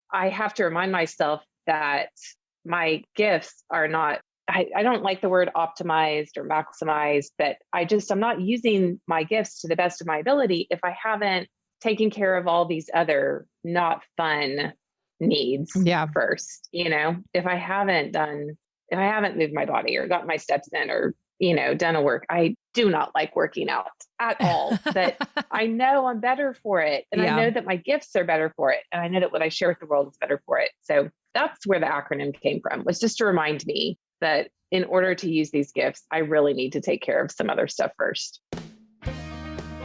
I have to remind myself that my gifts are not, I don't like the word optimized or maximized, but I'm not using my gifts to the best of my ability if I haven't taken care of all these other not fun needs first. If I haven't moved my body or got my steps in or, done a work, I do not like working out at all, but I know I'm better for it. And I know that my gifts are better for it. And I know that what I share with the world is better for it. So that's where the acronym came from, was just to remind me that in order to use these gifts, I really need to take care of some other stuff first.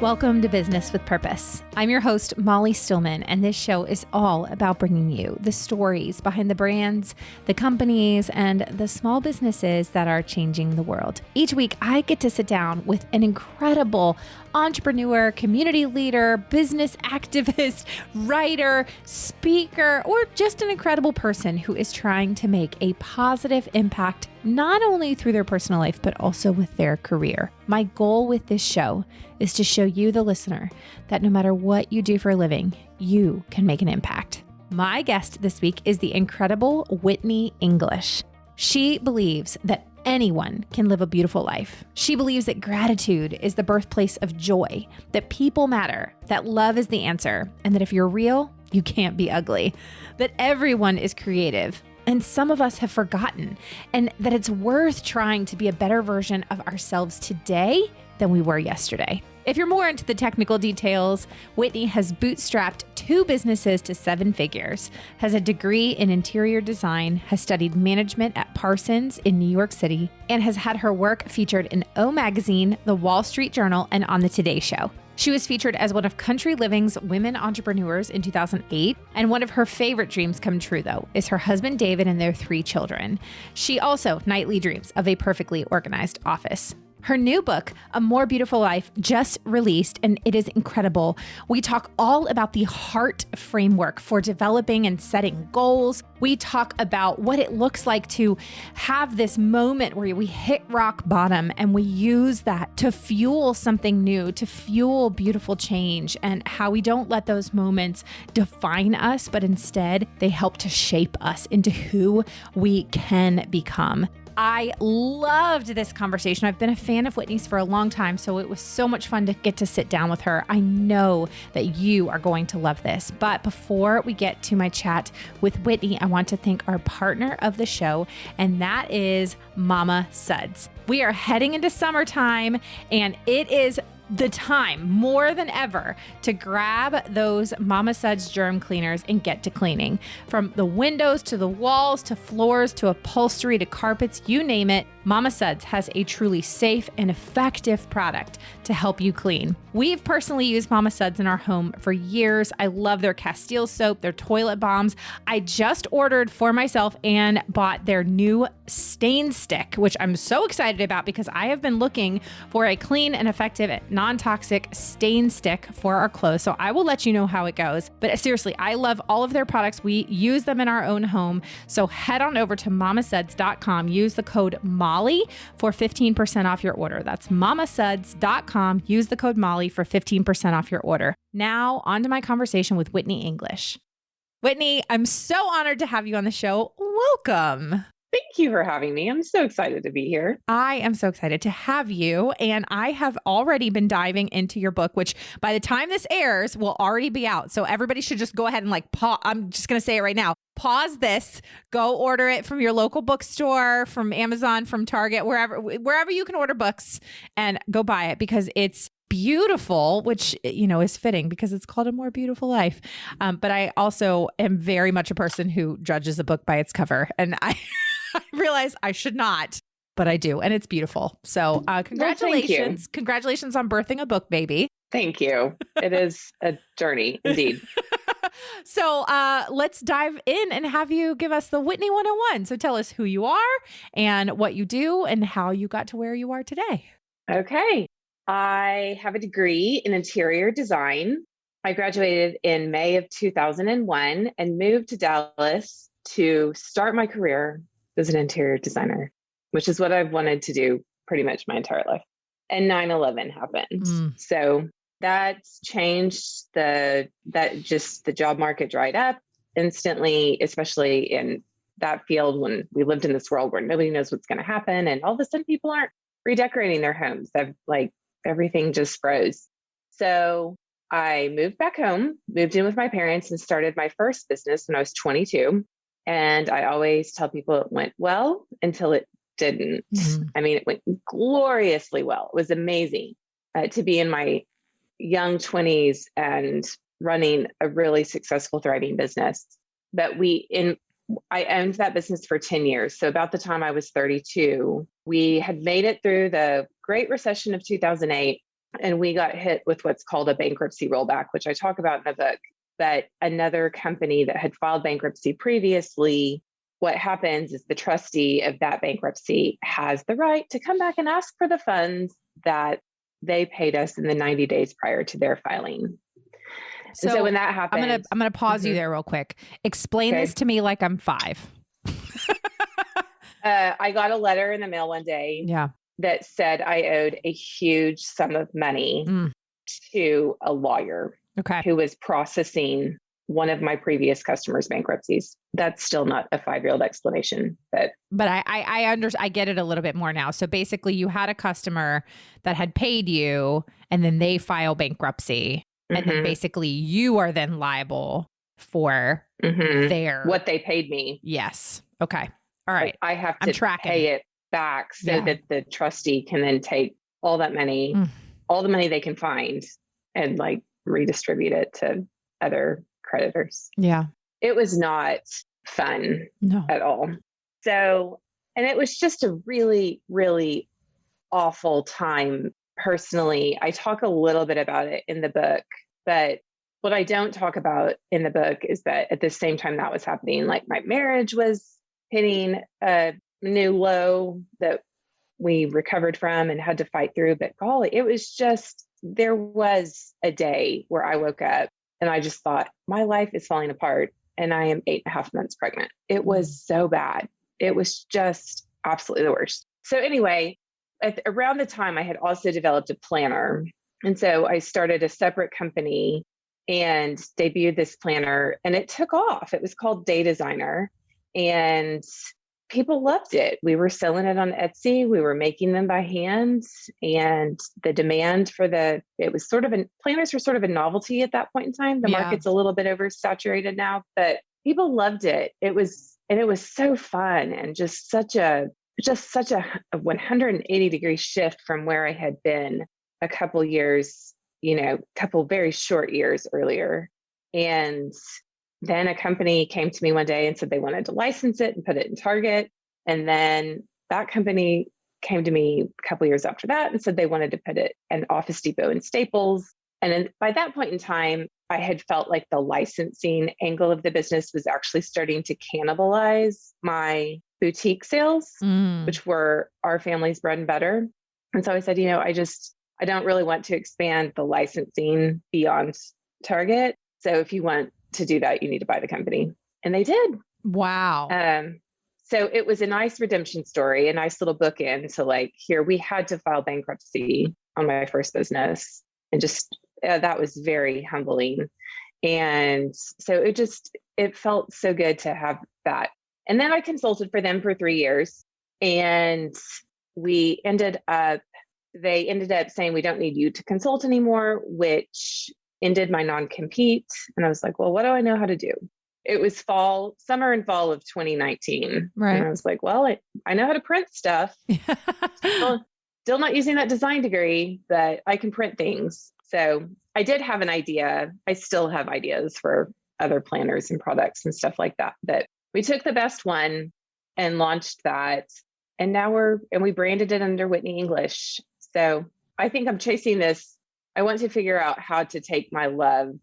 Welcome to Business with Purpose. I'm your host, Molly Stillman, and this show is all about bringing you the stories behind the brands, the companies, and the small businesses that are changing the world. Each week, I get to sit down with an incredible entrepreneur, community leader, business activist, writer, speaker, or just an incredible person who is trying to make a positive impact not only through their personal life, but also with their career. My goal with this show is to show you, the listener, that no matter what you do for a living, you can make an impact. My guest this week is the incredible Whitney English. She believes that anyone can live a beautiful life. She believes that gratitude is the birthplace of joy, that people matter, that love is the answer, and that if you're real, you can't be ugly, that everyone is creative, and some of us have forgotten, and that it's worth trying to be a better version of ourselves today than we were yesterday. If you're more into the technical details, Whitney has bootstrapped 2 businesses to 7 figures, has a degree in interior design, has studied management at Parsons in New York City, and has had her work featured in O Magazine, The Wall Street Journal, and on The Today Show. She was featured as one of Country Living's women entrepreneurs in 2008, and one of her favorite dreams come true, though, is her husband David and their 3 children. She also nightly dreams of a perfectly organized office. Her new book, A More Beautiful Life, just released, and it is incredible. We talk all about the HEART framework for developing and setting goals. We talk about what it looks like to have this moment where we hit rock bottom and we use that to fuel something new, to fuel beautiful change, and how we don't let those moments define us, but instead they help to shape us into who we can become. I loved this conversation. I've been a fan of Whitney's for a long time, so it was so much fun to get to sit down with her. I know that you are going to love this. But before we get to my chat with Whitney, I want to thank our partner of the show, and that is Mama Suds. We are heading into summertime, and it is the time more than ever to grab those Mama Suds germ cleaners and get to cleaning. From the windows to the walls to floors to upholstery to carpets, you name it, Mama Suds has a truly safe and effective product to help you clean. We've personally used Mama Suds in our home for years. I love their Castile soap, their toilet bombs. I just ordered for myself and bought their new stain stick, which I'm so excited about because I have been looking for a clean and effective non-toxic stain stick for our clothes. So I will let you know how it goes. But seriously, I love all of their products. We use them in our own home. So head on over to mamasuds.com. Use the code Molly for 15% off your order. That's mamasuds.com. Use the code Molly for 15% off your order. Now on to my conversation with Whitney English. Whitney, I'm so honored to have you on the show. Welcome. Thank you for having me. I'm so excited to be here. I am so excited to have you. And I have already been diving into your book, which by the time this airs will already be out. So everybody should just go ahead and pause. I'm just going to say it right now. Pause this, go order it from your local bookstore, from Amazon, from Target, wherever you can order books, and go buy it because it's beautiful, which, is fitting because it's called A More Beautiful Life. But I also am very much a person who judges a book by its cover. And I realize I should not, but I do. And it's beautiful. So congratulations. Well, congratulations on birthing a book, baby. Thank you. It is a journey indeed. So let's dive in and have you give us the Whitney 101. So tell us who you are and what you do and how you got to where you are today. Okay. I have a degree in interior design. I graduated in May of 2001 and moved to Dallas to start my career as an interior designer, which is what I've wanted to do pretty much my entire life. And 9/11 happened. So that's changed the job market dried up. instantly, especially in that field when we lived in this world where nobody knows what's going to happen. And all of a sudden people aren't redecorating their homes. Everything just froze. So I moved back home, moved in with my parents and started my first business when I was 22. And I always tell people it went well until it didn't. Mm-hmm. I mean, it went gloriously well. It was amazing to be in my young 20s and running a really successful, thriving business. But I owned that business for 10 years. So about the time I was 32, we had made it through the Great Recession of 2008, and we got hit with what's called a bankruptcy rollback, which I talk about in the book. But another company that had filed bankruptcy previously, what happens is the trustee of that bankruptcy has the right to come back and ask for the funds that they paid us in the 90 days prior to their filing. So when that happens, I'm gonna pause you there real quick. Explain this to me like I'm 5. I got a letter in the mail one day that said I owed a huge sum of money to a lawyer who was processing one of my previous customers' bankruptcies. That's still not a 5-year-old explanation, but I get it a little bit more now. So basically, you had a customer that had paid you, and then they file bankruptcy. And then basically you are then liable for what they paid me. Yes. Okay. All right. I have to pay it back so that the trustee can then take all that money, all the money they can find, and redistribute it to other creditors. Yeah. It was not fun at all. So, and it was just a really, really awful time. Personally, I talk a little bit about it in the book, but what I don't talk about in the book is that at the same time that was happening, my marriage was hitting a new low that we recovered from and had to fight through. But golly, it was just, there was a day where I woke up and I just thought, my life is falling apart and I am 8.5 months pregnant. It was so bad. It was just absolutely the worst. So anyway, around the time I had also developed a planner. And so I started a separate company and debuted this planner, and it took off. It was called Day Designer, and people loved it. We were selling it on Etsy. We were making them by hand, and the demand for planners were sort of a novelty at that point in time. The market's a little bit oversaturated now, but people loved it. It was so fun and just such a 180 degree shift from where I had been a couple years, couple very short years earlier. And then a company came to me one day and said they wanted to license it and put it in Target. And then that company came to me a couple years after that and said they wanted to put it in Office Depot and Staples. And then by that point in time, I had felt like the licensing angle of the business was actually starting to cannibalize my boutique sales, which were our family's bread and butter. And so I said, I don't really want to expand the licensing beyond Target. So if you want to do that, you need to buy the company. And they did. Wow. So it was a nice redemption story, a nice little bookend to here, we had to file bankruptcy on my first business. And just, that was very humbling. And so it felt so good to have that. And then I consulted for them for 3 years, and they ended up saying, we don't need you to consult anymore, which ended my non-compete. And I was like, well, what do I know how to do? It was summer and fall of 2019. Right. And I was like, well, I know how to print stuff. Still not using that design degree, but I can print things. So I did have an idea. I still have ideas for other planners and products and stuff like that. But we took the best one and launched that. And now we branded it under Whitney English. So I think I'm chasing this. I want to figure out how to take my love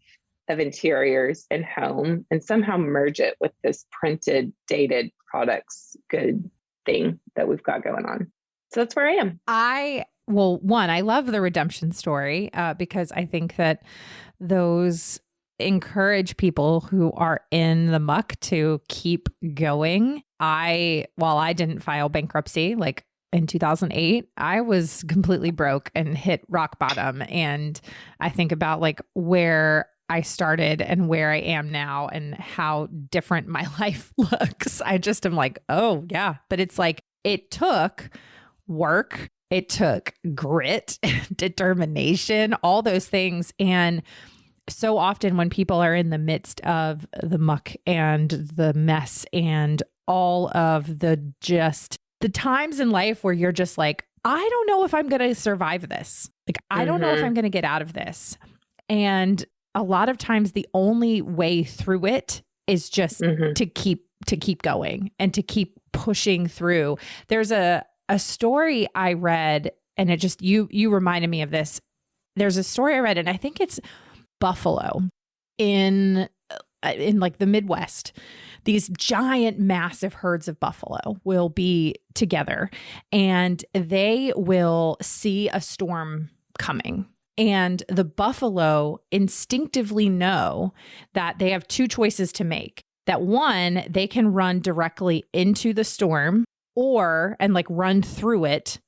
of interiors and home and somehow merge it with this printed, dated products good thing that we've got going on. So that's where I am. I love the redemption story because I think that those encourage people who are in the muck to keep going. While I didn't file bankruptcy, in 2008, I was completely broke and hit rock bottom. And I think about where I started and where I am now and how different my life looks. I just am like, oh yeah. But it's like, it took work. It took grit, determination, all those things. And so often when people are in the midst of the muck and the mess and all of the times in life where you're just like, I don't know if I'm going to survive this. Like, I don't know if I'm going to get out of this. And a lot of times the only way through it is just to keep going and to keep pushing through. There's a story I read, and it just, you reminded me of this. There's a story I read, and I think it's buffalo in like the Midwest. These giant, massive herds of buffalo will be together and they will see a storm coming. And the buffalo instinctively know that they have two choices to make. That one, they can run directly into the storm and like run through it,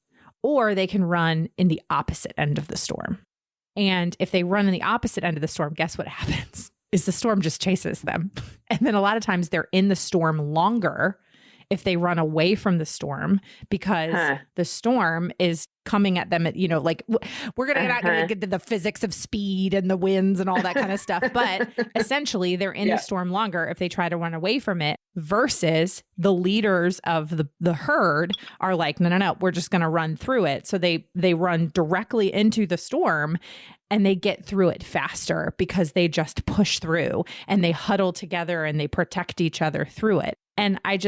or they can run in the opposite end of the storm. And if they run in the opposite end of the storm, guess what happens? Is the storm just chases them. And then a lot of times they're in the storm longer if they run away from the storm because the storm is coming at them at, like we're not going to get to the physics of speed and the winds and all that kind of stuff. But essentially they're in the storm longer if they try to run away from it versus the leaders of the herd are like, no, we're just going to run through it. So they run directly into the storm and they get through it faster because they just push through and they huddle together and they protect each other through it. And I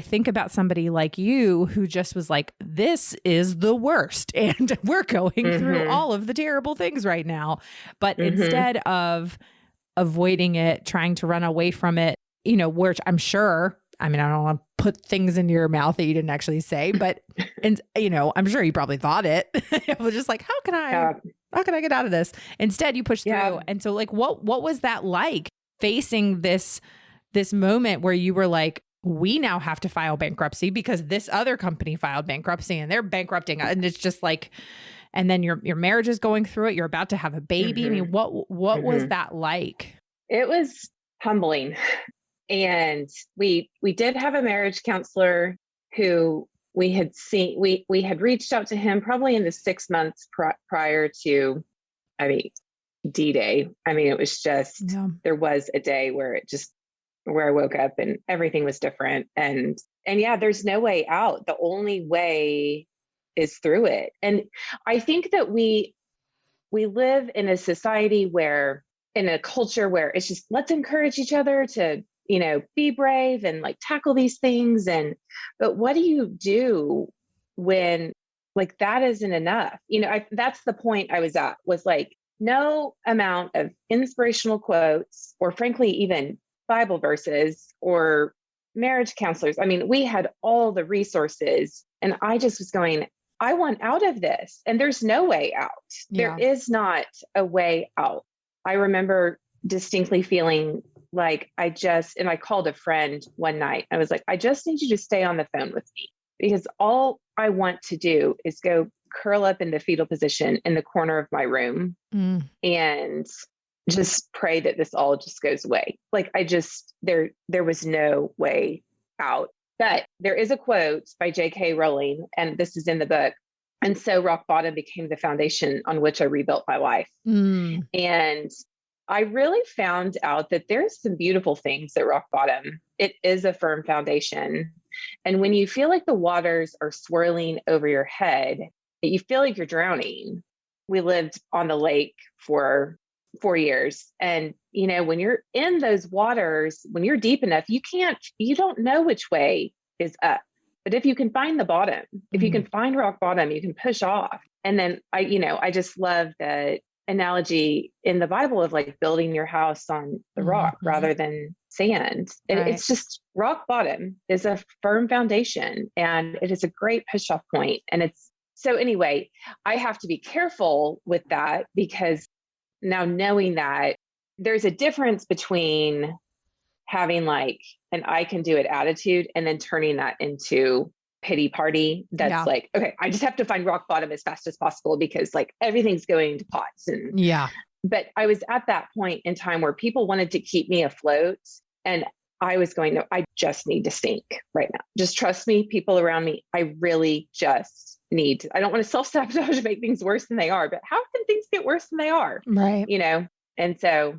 think about somebody like you who just was like, this is the worst. And we're going through all of the terrible things right now. But instead of avoiding it, trying to run away from it, which I'm sure, I don't want to put things into your mouth that you didn't actually say, but, I'm sure you probably thought it. It was just like, how can I get out of this? Instead, you push through. And so like, what was that like facing this moment where you were like, we now have to file bankruptcy because this other company filed bankruptcy and they're bankrupting. And it's just like, and then your marriage is going through it. You're about to have a baby. I mean, what was that like? It was humbling. And we did have a marriage counselor who we had reached out to him probably in the 6 months prior to, D-Day. It was just, there was a day where I woke up and everything was different. And there's no way out. The only way is through it. And I think that we live in a society in a culture where it's just, let's encourage each other to, be brave and like tackle these things. But what do you do when like that isn't enough? That's the point I was at, was like, no amount of inspirational quotes or frankly, even Bible verses or marriage counselors. We had all the resources and I just was going, I want out of this. And there's no way out. Yeah. There is not a way out. I remember distinctly feeling like I called a friend one night. I was like, I just need you to stay on the phone with me because all I want to do is go curl up in the fetal position in the corner of my room and just pray that this all just goes away. Like there was no way out. But there is a quote by J.K. Rowling, and this is in the book. And so rock bottom became the foundation on which I rebuilt my life. And I really found out that there's some beautiful things at rock bottom. It is a firm foundation. And when you feel like the waters are swirling over your head, you feel like you're drowning. We lived on the lake for 4 years. And, when you're in those waters, when you're deep enough, you don't know which way is up. But if you can find the bottom, if you can find rock bottom, you can push off. And then I just love the analogy in the Bible of like building your house on the rock rather than sand. Right. It's just rock bottom is a firm foundation and it is a great push off point. And so anyway, I have to be careful with that because now knowing that there's a difference between having like an I can do it attitude and then turning that into pity party. That's like, okay, I just have to find rock bottom as fast as possible because like everything's going to pots and but I was at that point in time where people wanted to keep me afloat, and I was going, no, I just need to stink right now. Just trust me, people around me. I really just need to, I don't want to self-sabotage and make things worse than they are, but how can things get worse than they are? Right. And so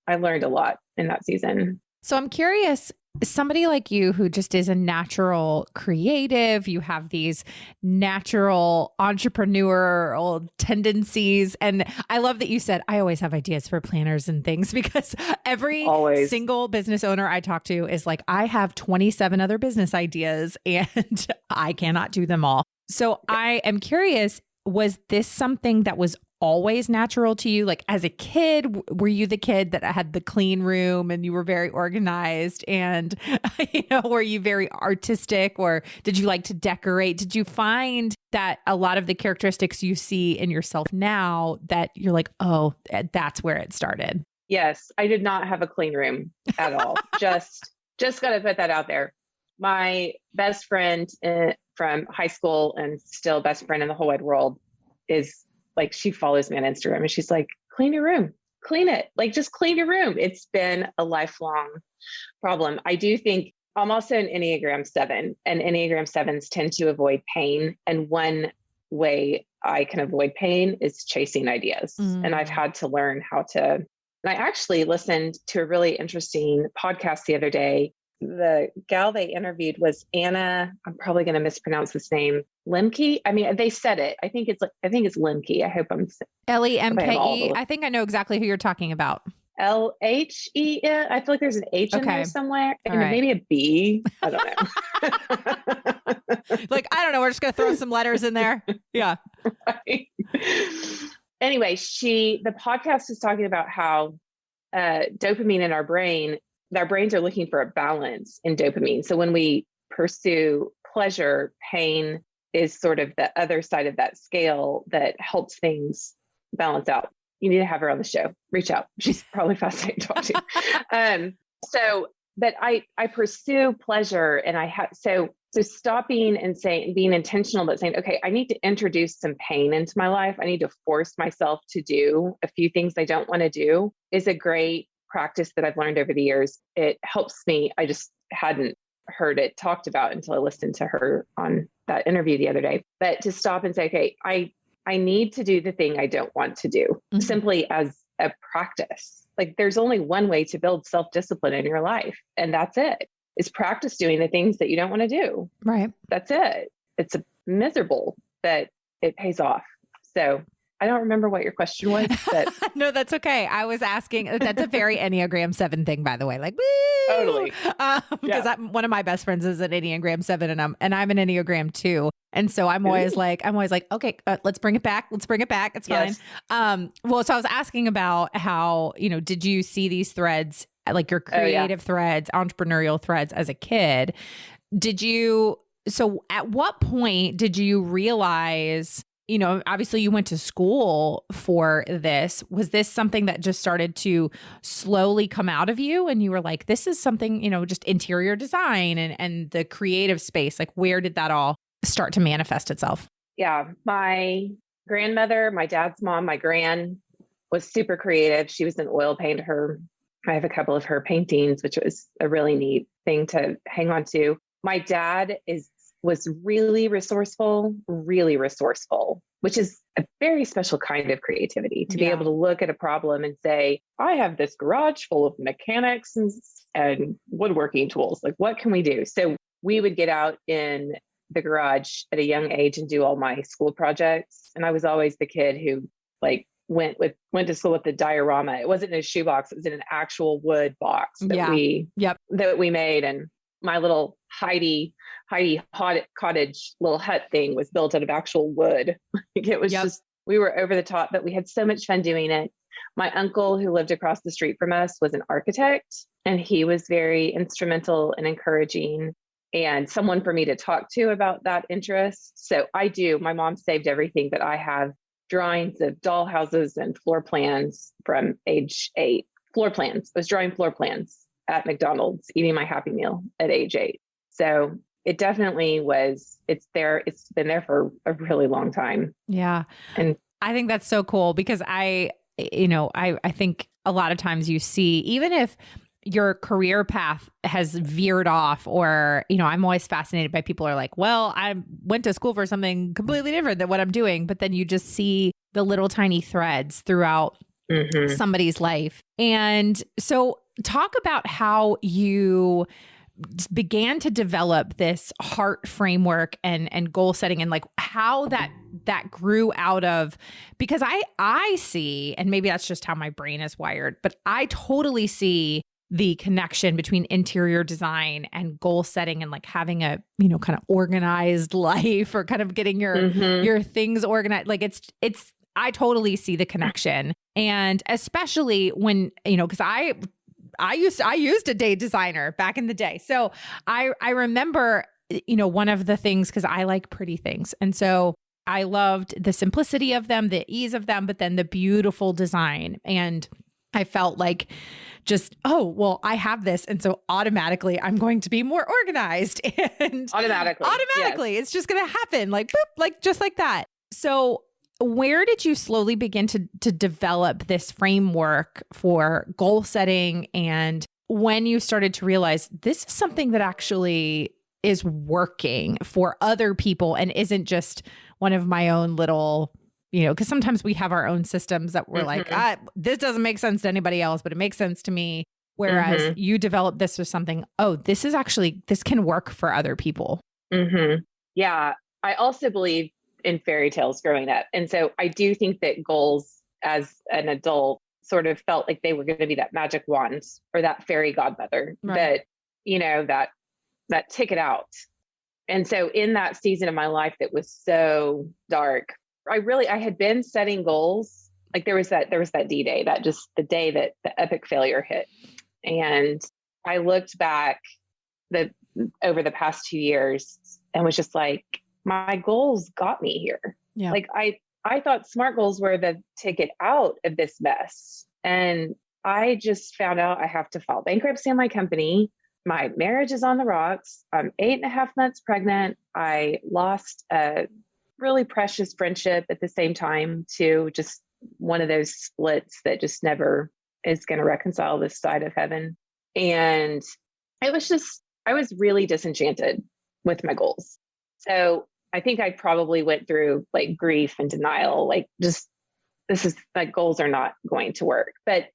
I learned a lot in that season. So I'm curious, somebody like you who just is a natural creative, you have these natural entrepreneurial tendencies. And I love that you said, I always have ideas for planners and things, because every single business owner I talk to is like, I have 27 other business ideas and I cannot do them all. So I am curious, was this something that was always natural to you? Like as a kid, were you the kid that had the clean room and you were very organized, and, were you very artistic, or did you like to decorate? Did you find that a lot of the characteristics you see in yourself now that you're like, oh, that's where it started? Yes. I did not have a clean room at all. just got to put that out there. My best friend from high school and still best friend in the whole wide world is like, she follows me on Instagram and she's like, clean your room, clean it. Like, just clean your room. It's been a lifelong problem. I do think I'm also an Enneagram 7, and Enneagram 7s tend to avoid pain. And one way I can avoid pain is chasing ideas. And I've had to learn how to, and I actually listened to a really interesting podcast the other day. The gal they interviewed was Anna, I'm probably going to mispronounce this name, Lemke. I mean, they said it. I think it's Lemke. I hope I'm Lemke. I think I know exactly who you're talking about. Lhe. I feel like there's an H in there somewhere. Maybe a B. I don't know. Like, I don't know. We're just going to throw some letters in there. Yeah. Right. Anyway, the podcast is talking about how dopamine in our brains are looking for a balance in dopamine. So when we pursue pleasure, pain is sort of the other side of that scale that helps things balance out. You need to have her on the show. Reach out. She's probably fascinating to talk to. But I pursue pleasure, and so stopping and being intentional, but saying, okay, I need to introduce some pain into my life. I need to force myself to do a few things I don't want to do is a great practice that I've learned over the years. It helps me. I just hadn't heard it talked about until I listened to her on that interview the other day. But to stop and say, okay, I need to do the thing I don't want to do, simply as a practice. Like, there's only one way to build self-discipline in your life, and that's it. Is practice doing the things that you don't want to do. Right. That's it. It's miserable, but it pays off. So I don't remember what your question was, but no, that's okay. I was asking, that's a very Enneagram 7 thing, by the way, like, woo! Totally. Because one of my best friends is an Enneagram 7 and I'm an Enneagram 2. And so I'm always like, okay, let's bring it back. Let's bring it back. It's fine. Well, so I was asking about how, did you see these threads, like your creative threads, entrepreneurial threads as a kid? So at what point did you realize, obviously you went to school for this. Was this something that just started to slowly come out of you? And you were like, this is something, just interior design and the creative space. Like, where did that all start to manifest itself? Yeah. My grandmother, my dad's mom, my gran was super creative. She was an oil painter. I have a couple of her paintings, which was a really neat thing to hang on to. My dad was really resourceful, which is a very special kind of creativity to be able to look at a problem and say, I have this garage full of mechanics and woodworking tools. Like, what can we do? So we would get out in the garage at a young age and do all my school projects. And I was always the kid who went to school with the diorama. It wasn't in a shoebox. It was in an actual wood box that we made. And my little Heidi cottage little hut thing was built out of actual wood. It was just, we were over the top, but we had so much fun doing it. My uncle, who lived across the street from us, was an architect, and he was very instrumental and encouraging and someone for me to talk to about that interest. So my mom saved everything that I have, drawings of doll houses and floor plans from age 8. Floor plans. I was drawing floor plans at McDonald's, eating my Happy Meal at age 8. So it definitely it's there. It's been there for a really long time. Yeah. And I think that's so cool because I think a lot of times you see, even if your career path has veered off, or, I'm always fascinated by people who are like, well, I went to school for something completely different than what I'm doing. But then you just see the little tiny threads throughout somebody's life. And so talk about how you began to develop this heart framework and goal setting, and like how that grew out of, because I see, and maybe that's just how my brain is wired, but I totally see the connection between interior design and goal setting, and like having a, kind of organized life, or kind of getting your things organized. Like it's, I totally see the connection. And especially when, cause I used a day designer back in the day. So I remember, one of the things, cause I like pretty things. And so I loved the simplicity of them, the ease of them, but then the beautiful design. And I felt like just, oh, well, I have this. And so automatically I'm going to be more organized, and automatically, yes. It's just going to happen like, boop, like just like that. So where did you slowly begin to develop this framework for goal setting? And when you started to realize this is something that actually is working for other people and isn't just one of my own little, because sometimes we have our own systems that we're like, this doesn't make sense to anybody else, but it makes sense to me. Whereas you develop this with something, this can work for other people. Yeah. I also believe in fairy tales growing up. And so I do think that goals as an adult sort of felt like they were going to be that magic wand or that fairy godmother that ticket out. And so in that season of my life that was so dark, I had been setting goals. Like there was that D-Day, that just the day that the epic failure hit. And I looked back over the past 2 years and was just like, my goals got me here. Yeah. Like I thought SMART goals were the ticket out of this mess. And I just found out I have to file bankruptcy on my company. My marriage is on the rocks. I'm 8.5 months pregnant. I lost a really precious friendship at the same time to just one of those splits that just never is going to reconcile this side of heaven. And I was really disenchanted with my goals. So I think I probably went through like grief and denial, like just, this is like goals are not going to work. But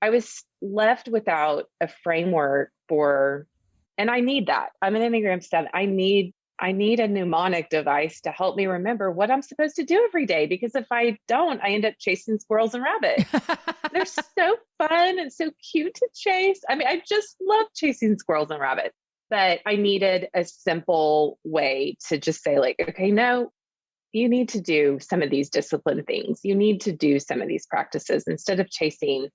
I was left without a framework and I need that. I'm an Enneagram 7. I need a mnemonic device to help me remember what I'm supposed to do every day. Because if I don't, I end up chasing squirrels and rabbits. They're so fun and so cute to chase. I mean, I just love chasing squirrels and rabbits. But I needed a simple way to just say like, okay, no, you need to do some of these discipline things. You need to do some of these practices instead of chasing.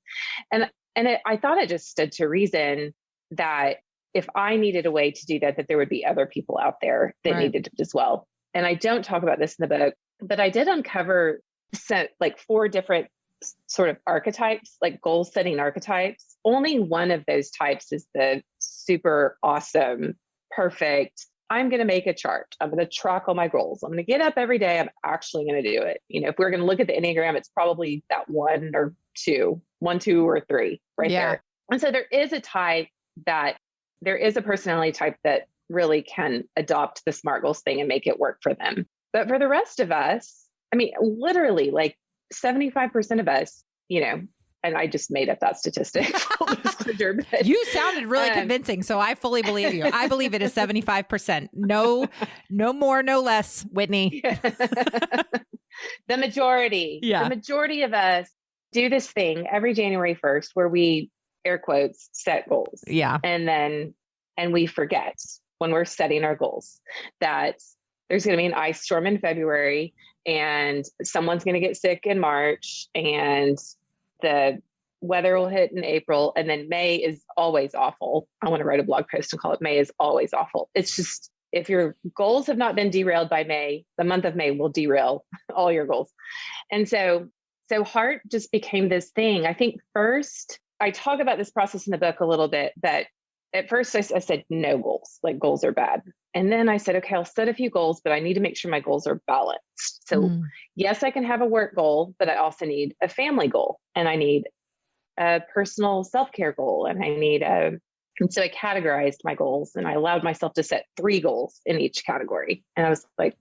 And I thought it just stood to reason that if I needed a way to do that there would be other people out there that needed it as well. And I don't talk about this in the book, but I did uncover like 4 different sort of archetypes, like goal setting archetypes. Only one of those types is the super awesome, perfect. I'm going to make a chart. I'm going to track all my goals. I'm going to get up every day. I'm actually going to do it. If we're going to look at the Enneagram, it's probably that 1 or 2, 1, 2, or 3 right there. And so there is a personality type that really can adopt the SMART goals thing and make it work for them. But for the rest of us, I mean, literally like 75% of us, and I just made up that statistic. You sounded really convincing, so I fully believe you. I believe it is 75%. No more, no less, Whitney. The majority of us do this thing every January 1st where we, air quotes, set goals. Yeah. And we forget when we're setting our goals that there's going to be an ice storm in February and someone's going to get sick in March and the weather will hit in April, and then May is always awful. I want to write a blog post and call it May is always awful. It's just, if your goals have not been derailed by May, the month of May will derail all your goals. And so heart just became this thing. I think first, I talk about this process in the book a little bit, that at first I said no goals, like goals are bad. And then I said, okay, I'll set a few goals, but I need to make sure my goals are balanced. So yes, I can have a work goal, but I also need a family goal, and I need a personal self-care goal, and and so I categorized my goals, and I allowed myself to set 3 goals in each category. And I was like,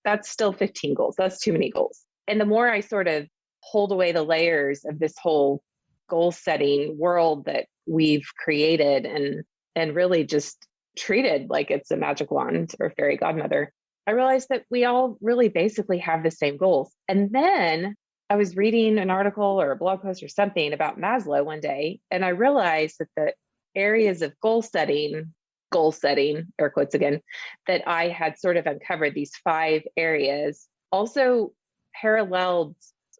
that's still 15 goals. That's too many goals. And the more I sort of pulled away the layers of this whole goal setting world that we've created and really just treated like it's a magic wand or fairy godmother, I realized that we all really basically have the same goals. And then I was reading an article or a blog post or something about Maslow one day, and I realized that the areas of goal setting, air quotes again, that I had sort of uncovered, these 5 areas, also paralleled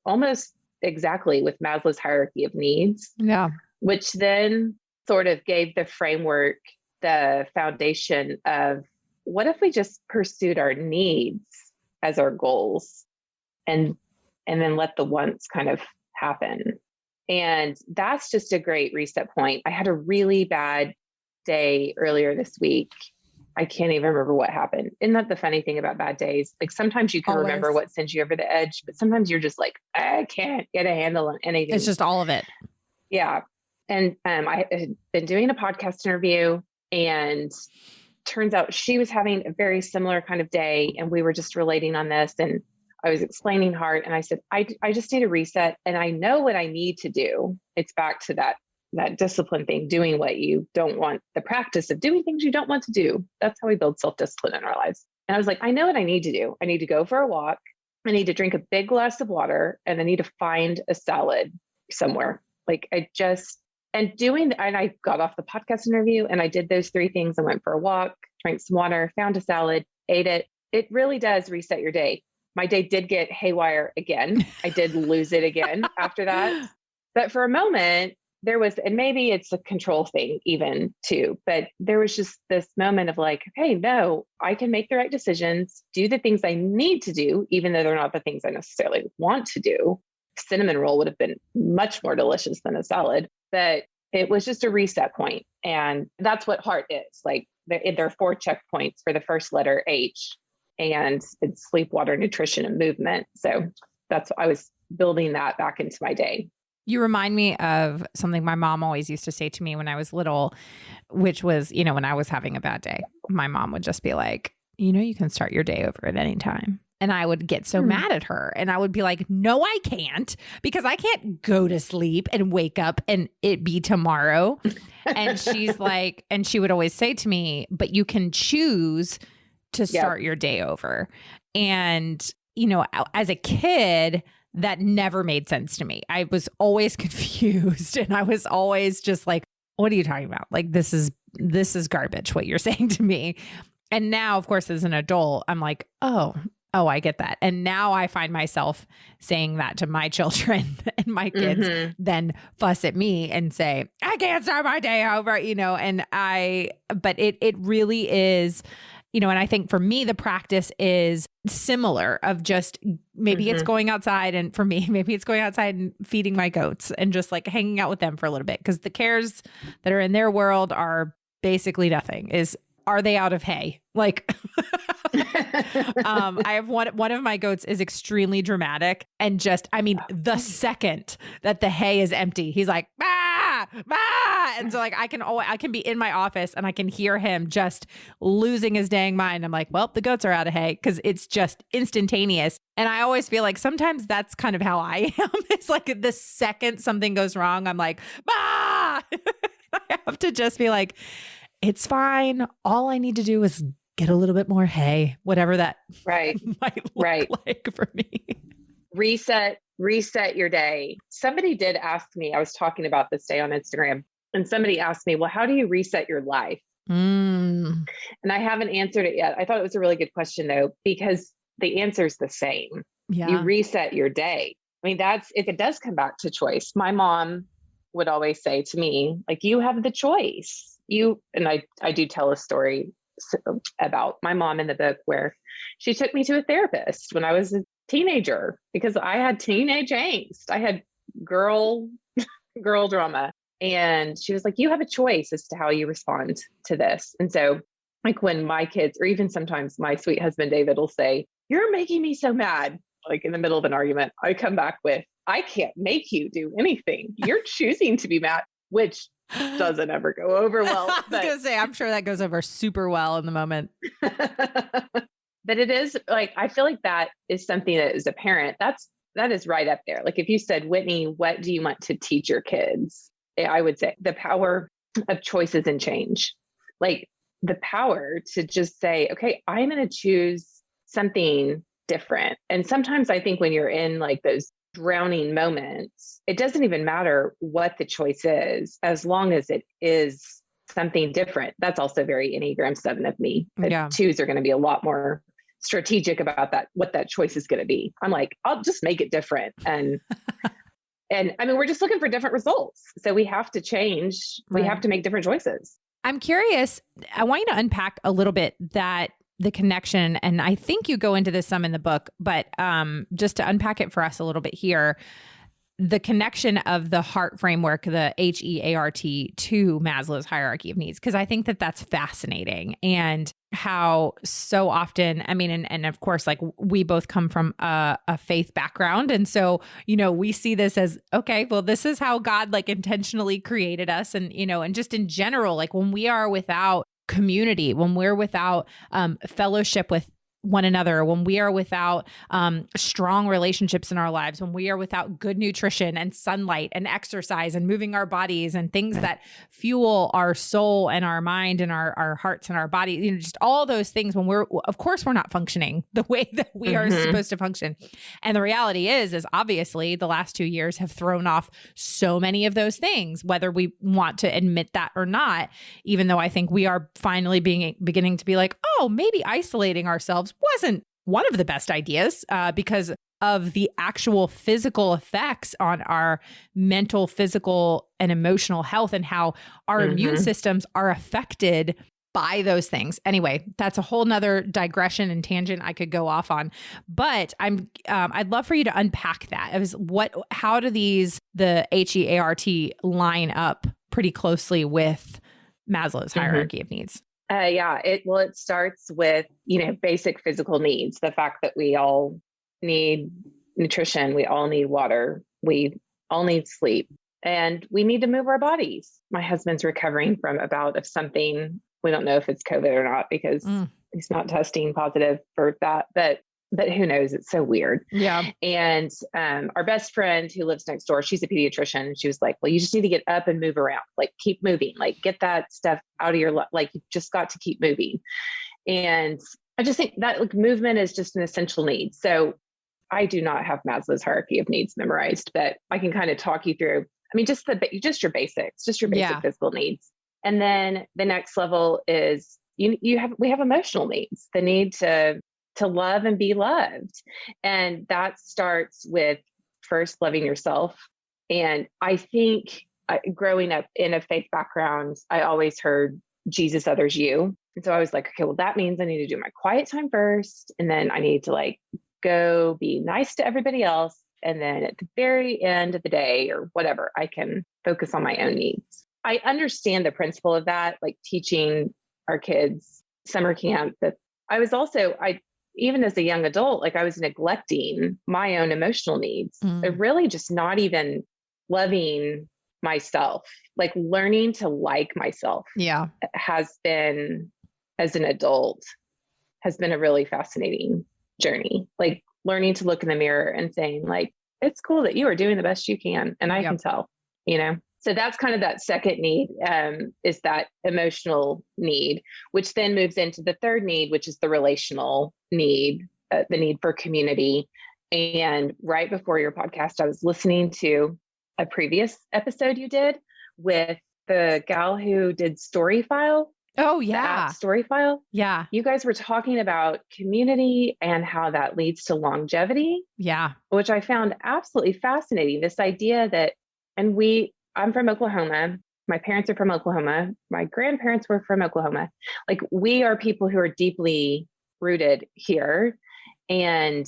almost exactly with Maslow's hierarchy of needs. Yeah. Which then sort of gave the framework, the foundation of what if we just pursued our needs as our goals and then let the wants kind of happen. And that's just a great reset point. I had a really bad day earlier this week. I can't even remember what happened. Isn't that the funny thing about bad days? Like sometimes you can remember what sends you over the edge, but sometimes you're just like, I can't get a handle on anything. It's just all of it. Yeah. And I had been doing a podcast interview, and turns out she was having a very similar kind of day. And we were just relating on this. And I was explaining hard. And I said, I just need a reset. And I know what I need to do. It's back to that discipline thing, doing what you don't want, the practice of doing things you don't want to do. That's how we build self-discipline in our lives. And I was like, I know what I need to do. I need to go for a walk. I need to drink a big glass of water, and I need to find a salad somewhere. Like and I got off the podcast interview, and I did those 3 things. I went for a walk, drank some water, found a salad, ate it. It really does reset your day. My day did get haywire again. I did lose it again after that. But for a moment, there was, and maybe it's a control thing even too, but there was just this moment of like, okay, no, I can make the right decisions, do the things I need to do, even though they're not the things I necessarily want to do. Cinnamon roll would have been much more delicious than a salad, but it was just a reset point. And that's what heart is. Like there are 4 checkpoints for the first letter H, and it's sleep, water, nutrition, and movement. So I was building that back into my day. You remind me of something my mom always used to say to me when I was little, which was, when I was having a bad day, my mom would just be like, you can start your day over at any time. And I would get so mad at her, and I would be like, no, I can't, because I can't go to sleep and wake up and it be tomorrow. And she's like, and she would always say to me, but you can choose to start your day over. And, as a kid, that never made sense to me. I was always confused, and I was always just like, what are you talking about? Like, this is garbage, what you're saying to me. And now, of course, as an adult, I'm like, oh, I get that. And now I find myself saying that to my children, and my kids then fuss at me and say, I can't start my day over, but it really is, and I think for me, the practice is similar of just maybe it's going outside. And for me, maybe it's going outside and feeding my goats and just like hanging out with them for a little bit. Because the cares that are in their world are basically nothing. Are they out of hay? Like, I have one of my goats is extremely dramatic, and the second that the hay is empty, he's like, bah, bah. And so like, I can be in my office and I can hear him just losing his dang mind. I'm like, well, the goats are out of hay, because it's just instantaneous. And I always feel like sometimes that's kind of how I am. It's like the second something goes wrong, I'm like, bah. I have to just be like, it's fine. All I need to do is get a little bit more hay, whatever that might look like for me. Reset your day. Somebody did ask me, I was talking about this day on Instagram, and somebody asked me, well, how do you reset your life? And I haven't answered it yet. I thought it was a really good question though, because the answer is the same. Yeah. You reset your day. I mean, if it does come back to choice, my mom would always say to me, like, you have the choice. I do tell a story about my mom in the book where she took me to a therapist when I was a teenager because I had teenage angst. I had girl drama. And she was like, you have a choice as to how you respond to this. And so like when my kids, or even sometimes my sweet husband, David, will say, you're making me so mad, like in the middle of an argument, I come back with, I can't make you do anything. You're choosing to be mad, which doesn't ever go over well. I was going to say, I'm sure that goes over super well in the moment. But it is like, I feel like that is something that as a parent, that is right up there. Like if you said, Whitney, what do you want to teach your kids? I would say the power of choices and change, like the power to just say, okay, I'm going to choose something different. And sometimes I think when you're in like those drowning moments, it doesn't even matter what the choice is, as long as it is something different. That's also very Enneagram 7 of me. Yeah. 2s are going to be a lot more strategic about that, what that choice is going to be. I'm like, I'll just make it different. And I mean, we're just looking for different results. So we have to change. We have to make different choices. I'm curious. I want you to unpack a little bit that the connection, and I think you go into this some in the book, but just to unpack it for us a little bit here, the connection of the HEART framework, the HEART, to Maslow's hierarchy of needs, because I think that that's fascinating, and how so often, I mean, and of course, like we both come from a faith background. And so, you know, we see this as, okay, well, this is how God like intentionally created us. And, you know, and just in general, like when we are without community, when we're without fellowship with one another, when we are without strong relationships in our lives, when we are without good nutrition and sunlight and exercise and moving our bodies and things that fuel our soul and our mind and our hearts and our body, you know, just all those things, when of course we're not functioning the way that we are supposed to function. And the reality is obviously the last 2 years have thrown off so many of those things, whether we want to admit that or not, even though I think we are finally beginning to be like, oh, maybe isolating ourselves wasn't one of the best ideas because of the actual physical effects on our mental, physical, and emotional health, and how our immune systems are affected by those things. Anyway, that's a whole nother digression and tangent I could go off on, but I'd love for you to unpack that. How do the HEART line up pretty closely with Maslow's hierarchy of needs? It starts with, you know, basic physical needs. The fact that we all need nutrition, we all need water, we all need sleep, and we need to move our bodies. My husband's recovering from a bout of something. We don't know if it's COVID or not because he's not testing positive for that, but who knows? It's so weird. Yeah. And our best friend who lives next door, she's a pediatrician. She was like, well, you just need to get up and move around, like keep moving, like get that stuff out of your life. Like you just got to keep moving. And I just think that like movement is just an essential need. So I do not have Maslow's hierarchy of needs memorized, but I can kind of talk you through, I mean, just your basics, just your basic physical needs. And then the next level is we have emotional needs, the need to love and be loved. And that starts with first loving yourself. And I think growing up in a faith background, I always heard Jesus, others, you. And so I was like, okay, well, that means I need to do my quiet time first. And then I need to like go be nice to everybody else. And then at the very end of the day or whatever, I can focus on my own needs. I understand the principle of that, like teaching our kids summer camp, that even as a young adult, like I was neglecting my own emotional needs. Really just not even loving myself, like learning to like myself. Has been, as an adult, has been a really fascinating journey. Like learning to look in the mirror and saying like, it's cool that you are doing the best you can. And I can tell, you know? So that's kind of that second need, is that emotional need, which then moves into the third need, which is the relational need, the need for community. And right before your podcast, I was listening to a previous episode you did with the gal who did Storyfile. Oh yeah. Storyfile. Yeah. You guys were talking about community and how that leads to longevity. Yeah. Which I found absolutely fascinating. This idea that, I'm from Oklahoma. My parents are from Oklahoma. My grandparents were from Oklahoma. Like we are people who are deeply rooted here. And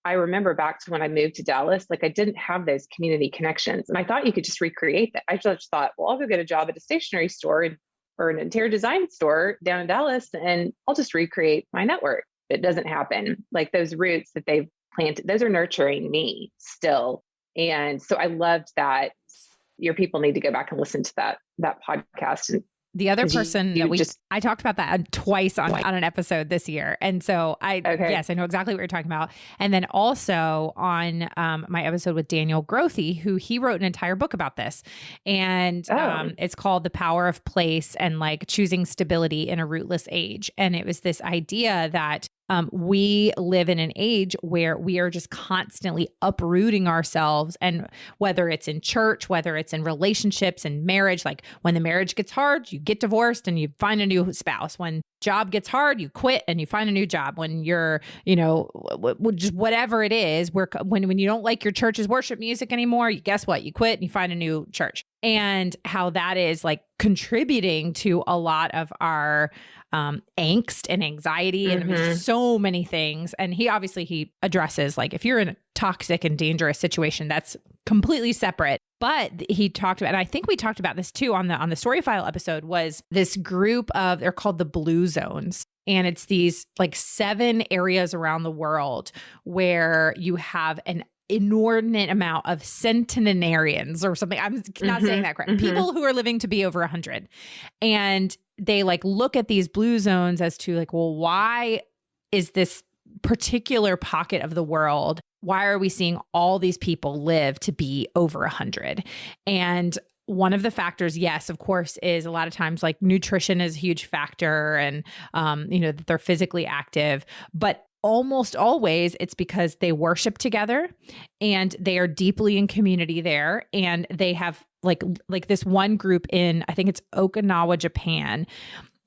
I remember back to when I moved to Dallas, like I didn't have those community connections. And I thought you could just recreate that. I just thought, well, I'll go get a job at a stationery store or an interior design store down in Dallas, and I'll just recreate my network. It doesn't happen. Like those roots that they've planted, those are nurturing me still. And so I loved that. Your people need to go back and listen to that podcast. And the other person I talked about that twice on an episode this year. And so yes, I know exactly what you're talking about. And then also on my episode with Daniel Grothe, who he wrote an entire book about this. And it's called The Power of Place and like choosing stability in a rootless age. And it was this idea that we live in an age where we are just constantly uprooting ourselves. And whether it's in church, whether it's in relationships and marriage, like when the marriage gets hard, you get divorced and you find a new spouse. When job gets hard, you quit and you find a new job. When you're, just whatever it is, when you don't like your church's worship music anymore, guess what? You quit and you find a new church. And how that is like contributing to a lot of our angst and anxiety and so many things. And he addresses like, if you're in a toxic and dangerous situation, that's completely separate. But he talked about, and I think we talked about this too on the Story File episode, was this group they're called the Blue Zones. And it's these like 7 areas around the world where you have an inordinate amount of centenarians or something. I'm not saying that correct. People who are living to be over 100. And they like look at these blue zones as to like, well, why is this particular pocket of the world? Why are we seeing all these people live to be over 100? And one of the factors, yes, of course, is a lot of times like nutrition is a huge factor and, that they're physically active, but almost always it's because they worship together and they are deeply in community there. And they have like this one group in, I think it's Okinawa, Japan.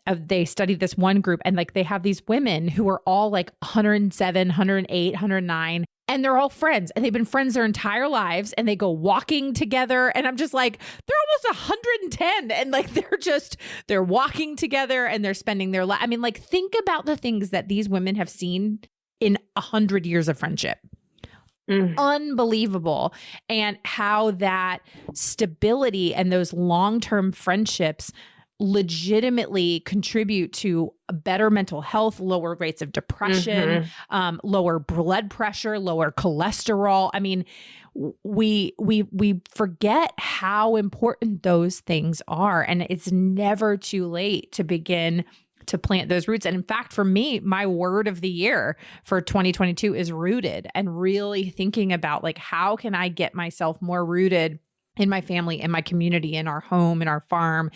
They studied this one group and like they have these women who are all like 107, 108, 109. And they're all friends and they've been friends their entire lives and they go walking together. And I'm just like, they're almost 110 and like, they're walking together and they're spending their life. I mean, like, think about the things that these women have seen in 100 years of friendship. Unbelievable. And how that stability and those long-term friendships legitimately contribute to better mental health, lower rates of depression, lower blood pressure, lower cholesterol. I mean, we forget how important those things are, and it's never too late to begin to plant those roots. And in fact, for me, my word of the year for 2022 is rooted, and really thinking about like, how can I get myself more rooted in my family, in my community, in our home, in our farm,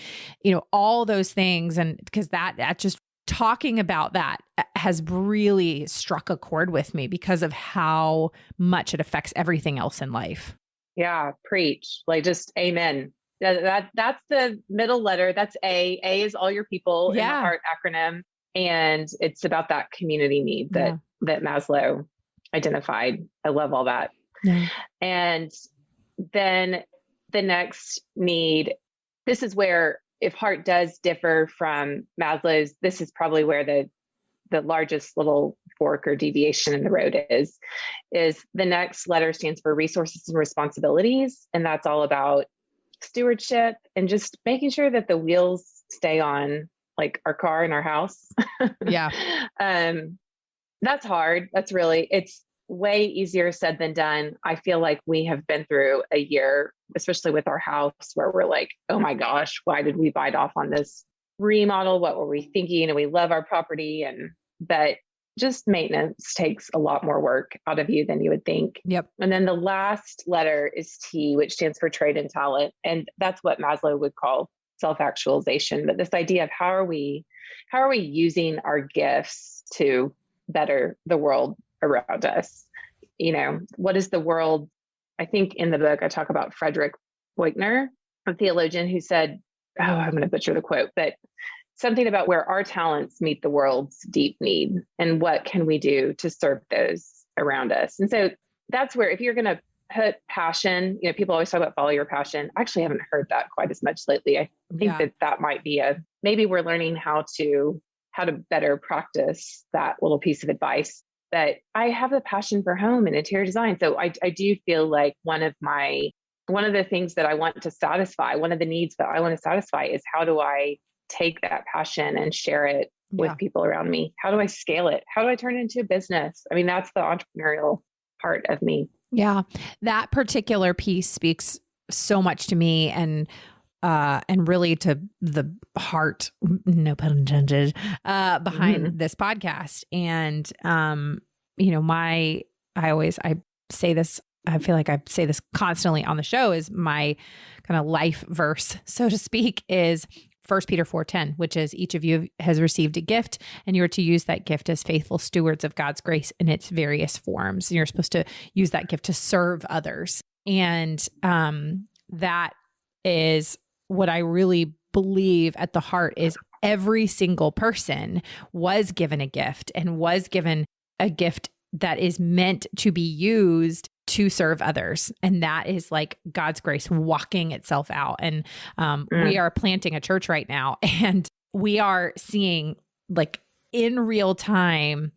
all those things. And because that just talking about that has really struck a chord with me because of how much it affects everything else in life. Yeah. Preach. Like just amen. That's the middle letter. That's A. A is all your people in the HEART acronym. And it's about that community need that Maslow identified. I love all that. Yeah. And then the next need, this is where, if HEART does differ from Maslow's, this is probably where the largest little fork or deviation in the road is the next letter stands for resources and responsibilities. And that's all about stewardship and just making sure that the wheels stay on, like our car and our house. Yeah. That's hard. It's way easier said than done. I feel like we have been through a year, especially with our house, where we're like, oh my gosh, why did we bite off on this remodel? What were we thinking? And we love our property, but just maintenance takes a lot more work out of you than you would think. Yep. And then the last letter is T, which stands for trade and talent. And that's what Maslow would call self-actualization. But this idea of how are we using our gifts to better the world around us? What is the world? I think in the book, I talk about Frederick Buechner, a theologian who said, I'm going to butcher the quote, but something about where our talents meet the world's deep need and what can we do to serve those around us. And so that's where, if you're going to put passion, people always talk about follow your passion. I actually haven't heard that quite as much lately. I think that might be maybe we're learning how to better practice that little piece of advice. that I have a passion for home and interior design. So I do feel like one of the things that I want to satisfy, one of the needs that I want to satisfy is how do I take that passion and share it with people around me? How do I scale it? How do I turn it into a business? I mean, that's the entrepreneurial part of me. Yeah. That particular piece speaks so much to me and really to the heart, no pun intended, behind this podcast. And, I say this, I feel like I say this constantly on the show, is my kind of life verse, so to speak, is 1 Peter 4:10, which is each of you has received a gift and you are to use that gift as faithful stewards of God's grace in its various forms. And you're supposed to use that gift to serve others. And that is what I really believe at the heart is every single person was given a gift and was given a gift that is meant to be used to serve others. And that is like God's grace walking itself out. And we are planting a church right now, and we are seeing like in real time,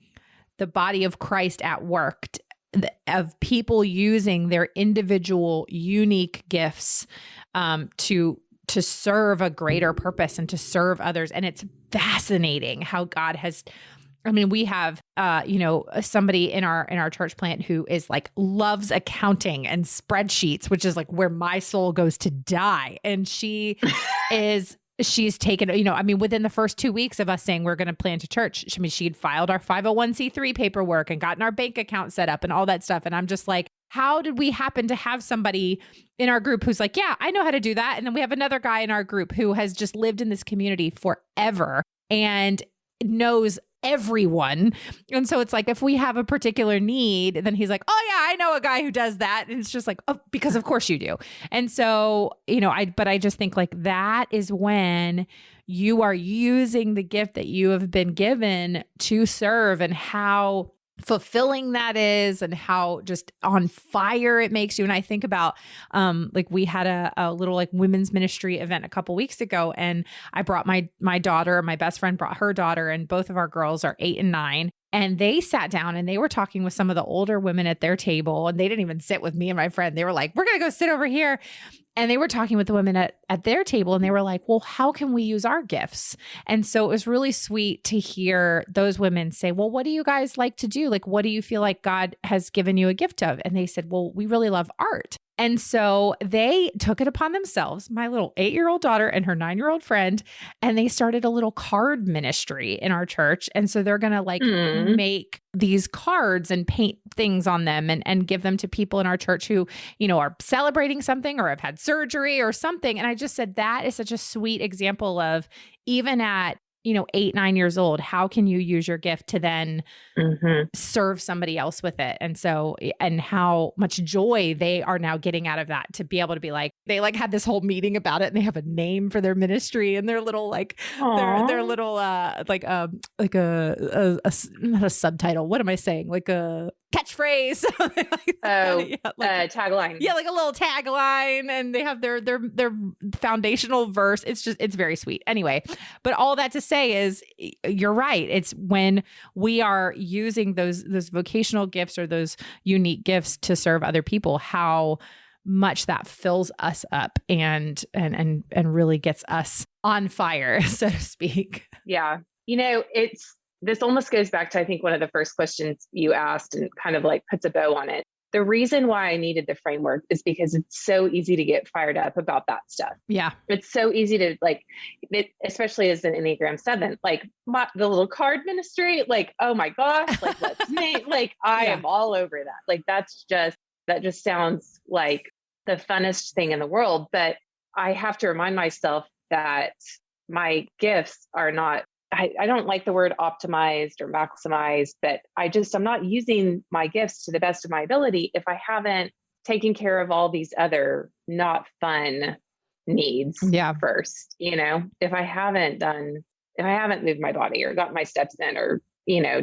the body of Christ at work of people using their individual unique gifts to serve a greater purpose and to serve others. And it's fascinating how God has, I mean, we have, somebody in our church plant who is like, loves accounting and spreadsheets, which is like where my soul goes to die. And she's taken, within the first 2 weeks of us saying we're going to plant a church, she'd filed our 501c3 paperwork and gotten our bank account set up and all that stuff. And I'm just like, how did we happen to have somebody in our group who's like, yeah, I know how to do that. And then we have another guy in our group who has just lived in this community forever and knows everyone. And so it's like, if we have a particular need, then he's like, oh yeah, I know a guy who does that. And it's just like, oh, because of course you do. And so, I just think like that is when you are using the gift that you have been given to serve, and how fulfilling that is and how just on fire it makes you. And I think about, we had a little like women's ministry event a couple weeks ago, and I brought my daughter, my best friend brought her daughter, and both of our girls are 8 and 9. And they sat down and they were talking with some of the older women at their table, and they didn't even sit with me and my friend. They were like, we're going to go sit over here. And they were talking with the women at their table, and they were like, well, how can we use our gifts? And so it was really sweet to hear those women say, well, what do you guys like to do? Like, what do you feel like God has given you a gift of? And they said, well, we really love art. And so they took it upon themselves, my little 8-year-old daughter and her 9-year-old friend, and they started a little card ministry in our church. And so they're going to make these cards and paint things on them and give them to people in our church who, are celebrating something or have had surgery or something. And I just said, that is such a sweet example of, even at 8, 9 years old, how can you use your gift to then serve somebody else with it? And so, and how much joy they are now getting out of that, to be able to be like, they like had this whole meeting about it, and they have a name for their ministry and their little, like, their little, like a not a subtitle. What am I saying? Like a catchphrase. Tagline. Yeah. Like a little tagline, and they have their foundational verse. It's very sweet. Anyway, but all that to say is, you're right. It's when we are using those vocational gifts or those unique gifts to serve other people, how much that fills us up and really gets us on fire, so to speak. Yeah. This almost goes back to, I think, one of the first questions you asked, and kind of like puts a bow on it. The reason why I needed the framework is because it's so easy to get fired up about that stuff. Yeah. It's so easy to especially as an Enneagram 7, like the little card ministry, like, oh my gosh, like let's make, like, I am all over that. Like, that just sounds like the funnest thing in the world. But I have to remind myself that my gifts are not, I don't like the word optimized or maximized, but I'm not using my gifts to the best of my ability if I haven't taken care of all these other not fun needs first. If I haven't moved my body or got my steps in or,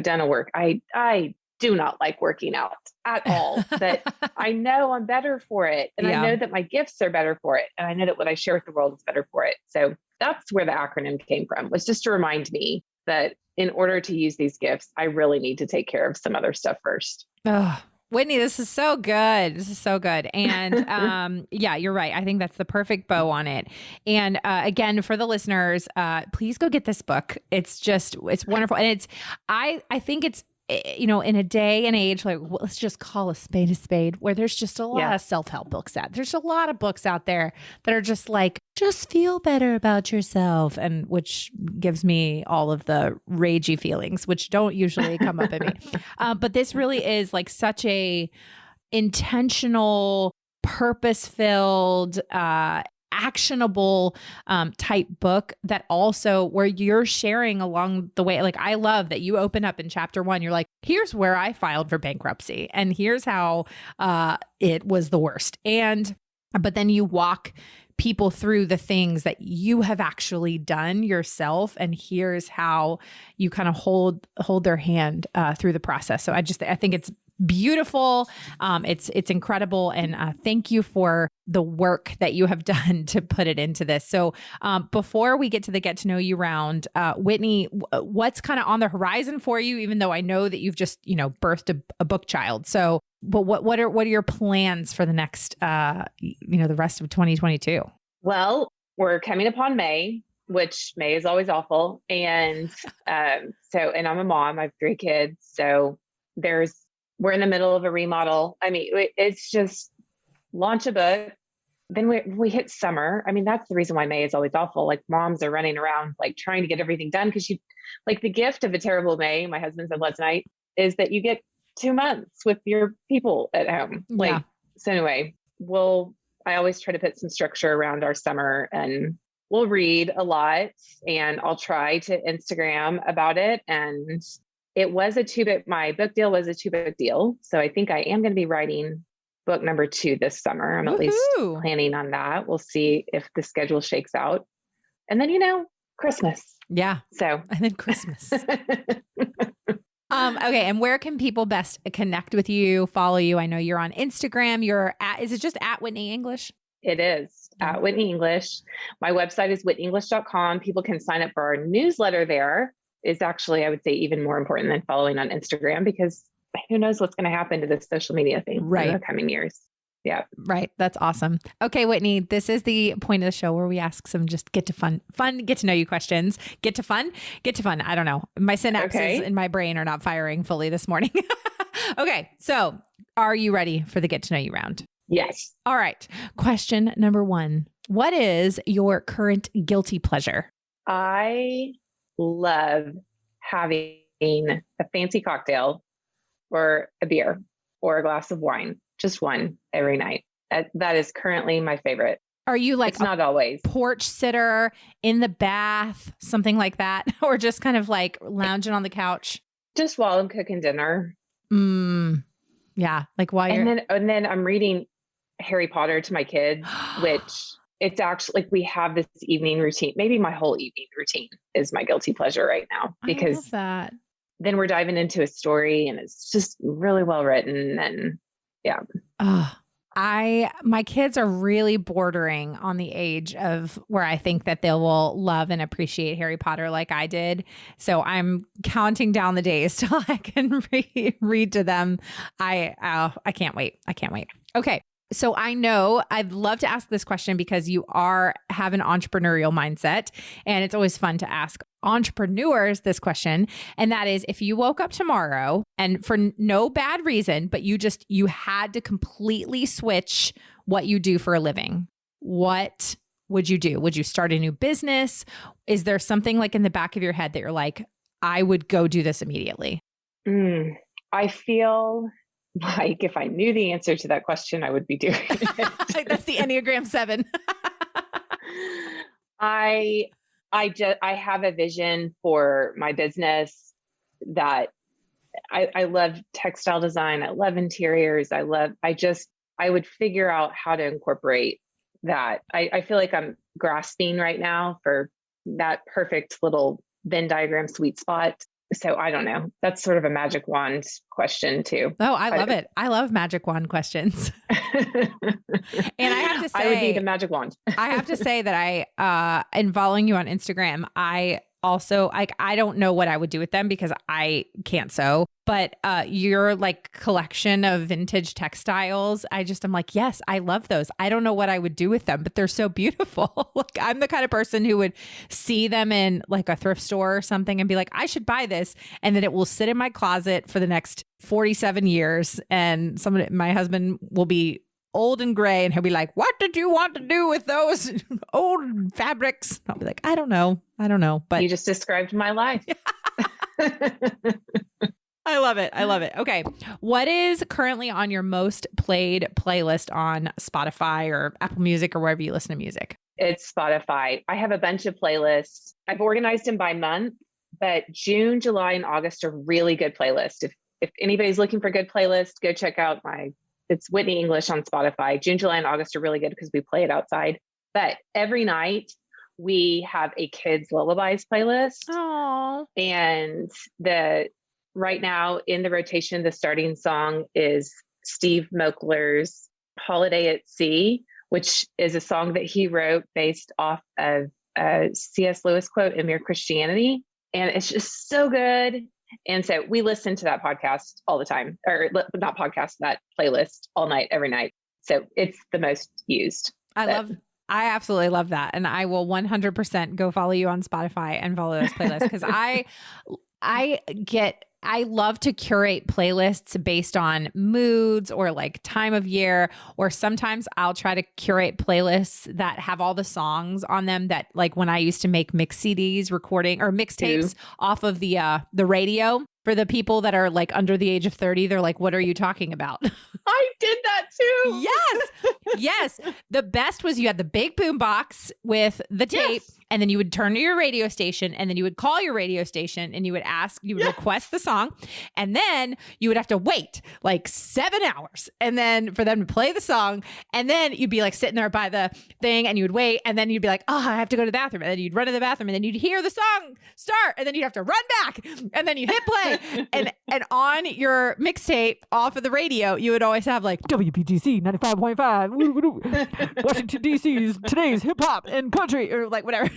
done a work, I do not like working out at all, but I know I'm better for it. And I know that my gifts are better for it. And I know that what I share with the world is better for it. So that's where the acronym came from, was just to remind me that in order to use these gifts, I really need to take care of some other stuff first. Oh, Whitney, this is so good. This is so good. And yeah, you're right. I think that's the perfect bow on it. And again, for the listeners, please go get this book. It's wonderful. And I think it's, in a day and age, like let's just call a spade, where there's just a lot of self-help books there's a lot of books out there that are just like, just feel better about yourself. And which gives me all of the ragey feelings, which don't usually come up at me. But this really is like such a intentional, purpose-filled, actionable type book that also where you're sharing along the way. Like I love that you open up in chapter 1. You're like, here's where I filed for bankruptcy and here's how it was the worst. But then you walk people through the things that you have actually done yourself. And here's how you kind of hold their hand through the process. So I think it's beautiful. It's incredible. And thank you for the work that you have done to put it into this. So before we get to the get to know you round, Whitney, what's kind of on the horizon for you, even though I know that you've just, birthed a book child. So, but what are your plans for the next, the rest of 2022? Well, we're coming upon May, which May is always awful. And and I'm a mom, I have 3 kids. So we're in the middle of a remodel. I mean, it's just launch a book. Then we hit summer. I mean, that's the reason why May is always awful. Like moms are running around, like trying to get everything done. Cause the gift of a terrible May, my husband said last night, is that you get 2 months with your people at home. So anyway, I always try to put some structure around our summer and we'll read a lot and I'll try to Instagram about it. And it was my book deal was a 2-book deal. So I think I am going to be writing book number 2 this summer. I'm at least planning on that. We'll see if the schedule shakes out. And then, Christmas. Yeah. So, and then Christmas. Okay. And where can people best connect with you, follow you? I know you're on Instagram. Is it just at Whitney English? It is at Whitney English. My website is whitneyenglish.com. People can sign up for our newsletter there. Is actually, I would say, even more important than following on Instagram because who knows what's going to happen to this social media thing in the coming years. Yeah. Right. That's awesome. Okay, Whitney, this is the point of the show where we ask some just get to know you questions. Get to fun. I don't know. My synapses in my brain are not firing fully this morning. Okay. So are you ready for the get to know you round? Yes. All right. Question number 1. What is your current guilty pleasure? I love having a fancy cocktail or a beer or a glass of wine, just one every night. That is currently my favorite. Are you like it's not always porch sitter in the bath, something like that, or just kind of like lounging on the couch? Just while I'm cooking dinner. Yeah, like while and then I'm reading Harry Potter to my kids, which it's actually like we have this evening routine. Maybe my whole evening routine is my guilty pleasure right now because I love that. Then we're diving into a story and it's just really well written and yeah. My kids are really bordering on the age of where I think that they will love and appreciate Harry Potter like I did. So I'm counting down the days till I can read to them. I can't wait. Okay. So I know I'd love to ask this question because you have an entrepreneurial mindset and it's always fun to ask entrepreneurs this question. And that is, if you woke up tomorrow and for no bad reason, but you had to completely switch what you do for a living, what would you do? Would you start a new business? Is there something like in the back of your head that you're like, I would go do this immediately? I feel like if I knew the answer to that question, I would be doing it. That's the Enneagram 7. I have a vision for my business that I love textile design. I love interiors. I would figure out how to incorporate that. I feel like I'm grasping right now for that perfect little Venn diagram sweet spot. So I don't know. That's sort of a magic wand question too. Oh, I love it. I love magic wand questions. And I have to say, I would need a magic wand. I have to say that in following you on Instagram, I also like, I don't know what I would do with them because I can't sew, but your like collection of vintage textiles, I'm like, yes, I love those. I don't know what I would do with them, but they're so beautiful. Like I'm the kind of person who would see them in like a thrift store or something and be like, I should buy this. And then it will sit in my closet for the next 47 years. And my husband will be old and gray and he'll be like, what did you want to do with those old fabrics? I'll be like, I don't know. But you just described my life. I love it. Okay. What is currently on your most played playlist on Spotify or Apple Music or wherever you listen to music? It's Spotify. I have a bunch of playlists. I've organized them by month, but June, July, and August are really good playlists. If anybody's looking for a good playlist, go check out it's Whitney English on Spotify. June, July, and August are really good because we play it outside. But every night we have a kids lullabies playlist. Aww. And right now in the rotation, the starting song is Steve Moakler's Holiday at Sea, which is a song that he wrote based off of a C.S. Lewis quote in Mere Christianity. And it's just so good. And so we listen to that podcast all the time, or not podcast, that playlist all night, every night. So it's the most used. I absolutely love that. And I will 100% go follow you on Spotify and follow those playlists because I love to curate playlists based on moods or like time of year, or sometimes I'll try to curate playlists that have all the songs on them that like when I used to make mix CDs recording or mixtapes off of the radio. For the people that are like under the age of 30, they're like, what are you talking about? I did that too. Yes. The best was you had the big boom box with the tape, and then you would turn to your radio station, and then you would call your radio station and you would request the song, and then you would have to wait like 7 hours and then for them to play the song. And then you'd be like sitting there by the thing and you would wait, and then you'd be like, oh, I have to go to the bathroom. And then you'd run to the bathroom, and then you'd hear the song start, and then you'd have to run back, and then you hit play. And on your mixtape off of the radio, you would always have like WPGC 95.5, Washington DC's today's hip hop and country, or like whatever,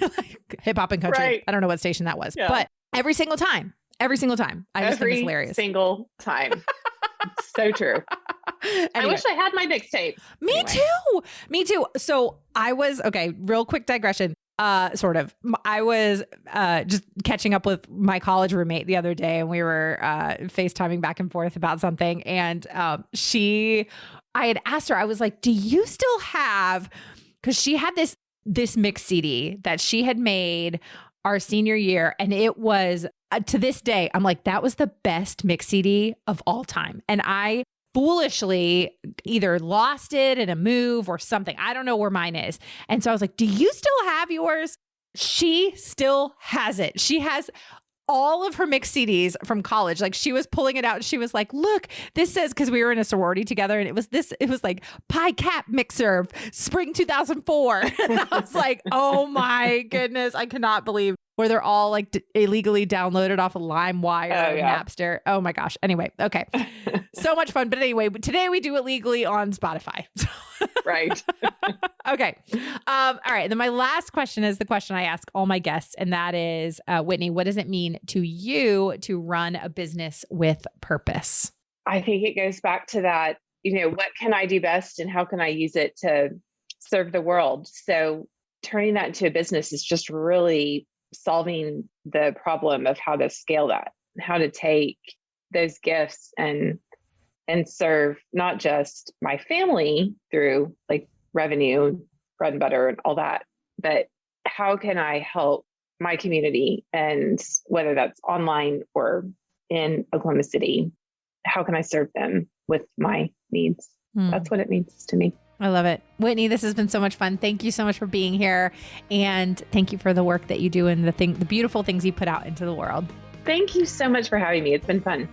hip hop and country. Right. I don't know what station that was, but every single time, I just think it's hilarious. Every single time. It's so true. Anyway. I wish I had my mixtape. Me too. So I was, okay, real quick digression. Sort of. I was just catching up with my college roommate the other day, and we were FaceTiming back and forth about something. And I had asked her, I was like, do you still have, because she had this mix CD that she had made our senior year, and it was to this day, I'm like, that was the best mix CD of all time. And I foolishly either lost it in a move or something. I don't know where mine is. And so I was like, do you still have yours? She still has it. She has all of her mix CDs from college. Like she was pulling it out and she was like, look, this says, because we were in a sorority together, and it was like Pi Cap Mixer Spring 2004. And I was like, oh my goodness, I cannot believe where they're all like illegally downloaded off of LimeWire, Napster. Oh my gosh. Anyway. Okay. So much fun. But anyway, today we do it legally on Spotify. Right. Okay. All right. Then my last question is the question I ask all my guests. And that is, Whitney, what does it mean to you to run a business with purpose? I think it goes back to that, what can I do best and how can I use it to serve the world? So turning that into a business is just really solving the problem of how to scale that, how to take those gifts and serve not just my family through like revenue, bread and butter and all that, but how can I help my community? And whether that's online or in Oklahoma City, how can I serve them with my needs? That's what it means to me. I love it. Whitney, this has been so much fun. Thank you so much for being here. And thank you for the work that you do and the beautiful things you put out into the world. Thank you so much for having me. It's been fun.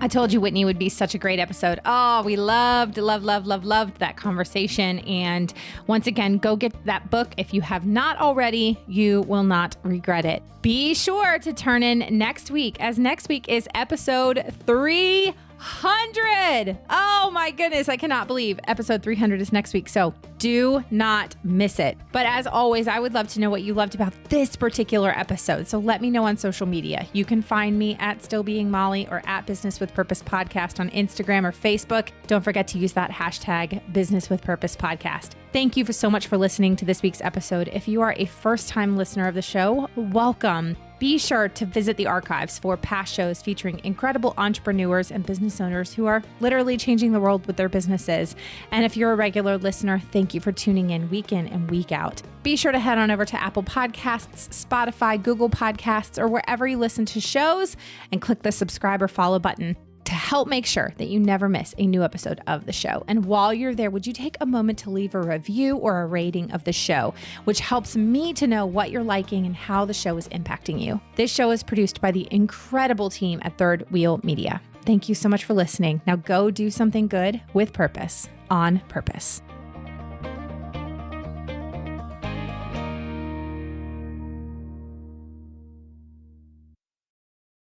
I told you Whitney would be such a great episode. Oh, we loved that conversation. And once again, go get that book. If you have not already, you will not regret it. Be sure to turn in next week, as next week is episode 300. 300. Oh my goodness. I cannot believe episode 300 is next week. So do not miss it. But as always, I would love to know what you loved about this particular episode. So let me know on social media. You can find me at Still Being Molly or at Business with Purpose Podcast on Instagram or Facebook. Don't forget to use that hashtag Business with Purpose Podcast. Thank you so much for listening to this week's episode. If you are a first-time listener of the show, welcome. Be sure to visit the archives for past shows featuring incredible entrepreneurs and business owners who are literally changing the world with their businesses. And if you're a regular listener, thank you for tuning in and week out. Be sure to head on over to Apple Podcasts, Spotify, Google Podcasts, or wherever you listen to shows and click the subscribe or follow button to help make sure that you never miss a new episode of the show. And while you're there, would you take a moment to leave a review or a rating of the show, which helps me to know what you're liking and how the show is impacting you. This show is produced by the incredible team at Third Wheel Media. Thank you so much for listening. Now go do something good with purpose, on purpose.